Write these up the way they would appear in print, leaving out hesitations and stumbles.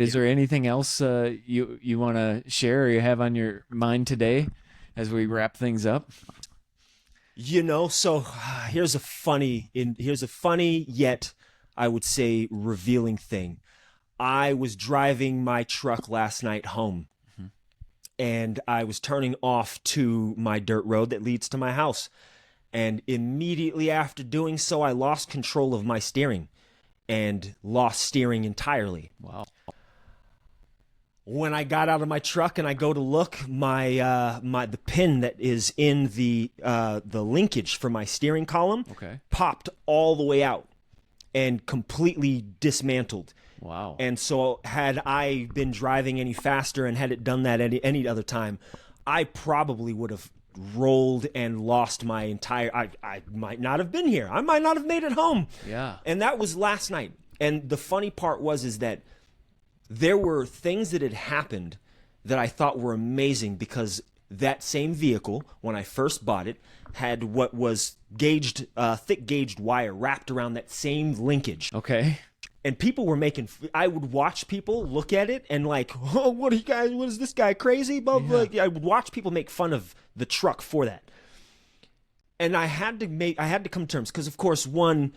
Is there anything else you want to share or you have on your mind today as we wrap things up? So here's a funny yet I would say revealing thing. I was driving my truck last night home, and I was turning off to my dirt road that leads to my house. And immediately after doing so, I lost control of my steering and lost steering entirely. Wow. When I got out of my truck and I go to look, the pin that is in the linkage for my steering column popped all the way out and completely dismantled. Wow. And so had I been driving any faster and had it done that any other time, I probably would have rolled and lost my entire, I might not have been here. I might not have made it home. Yeah. And that was last night. And the funny part is that there were things that had happened that I thought were amazing because that same vehicle, when I first bought it, had what was thick gauged wire wrapped around that same linkage. Okay. And people were I would watch people look at it and like, oh, what is this guy crazy? Blah, blah. I would watch people make fun of the truck for that. And I had to come to terms because, of course, one,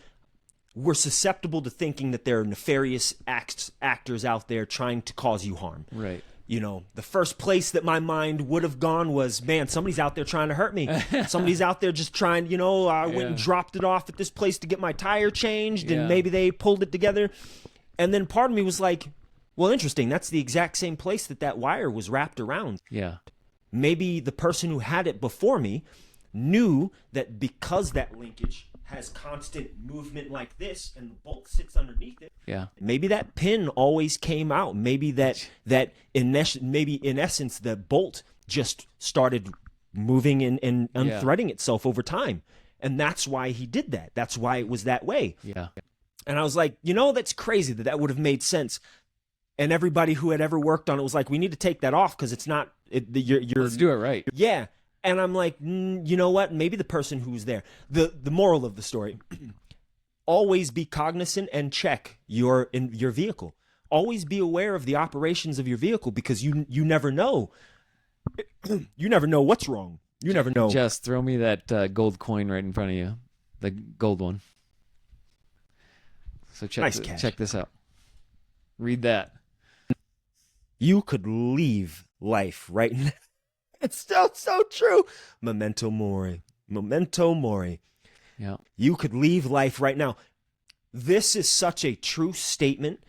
we're susceptible to thinking that there are nefarious actors out there trying to cause you harm. Right. The first place that my mind would have gone was, man, somebody's out there trying to hurt me. Somebody's out there just trying, I went and dropped it off at this place to get my tire changed, and maybe they pulled it together. And then part of me was like, well, interesting. That's the exact same place that wire was wrapped around. Yeah. Maybe the person who had it before me knew that because that linkage has constant movement like this and the bolt sits underneath it. Yeah. Maybe that pin always came out. Maybe in essence the bolt just started moving and unthreading itself over time. And that's why he did that. That's why it was that way. Yeah. And I was like, that's crazy that would have made sense. And everybody who had ever worked on it was like, we need to take that off because it's not Let's do it right. Yeah. And I'm like, you know what? Maybe the person who's there. The moral of the story, always be cognizant and check your vehicle. Always be aware of the operations of your vehicle because you never know. You never know what's wrong. You never know. Just throw me that gold coin right in front of you, the gold one. So check this out. Read that. You could leave life right now. It's still so true. Memento Mori. Memento Mori. Yeah. You could leave life right now. This is such a true statement,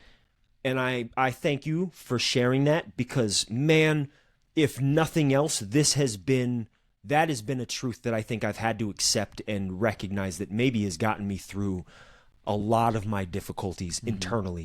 and I thank you for sharing that because, man, if nothing else, that has been a truth that I think I've had to accept and recognize that maybe has gotten me through a lot of my difficulties internally.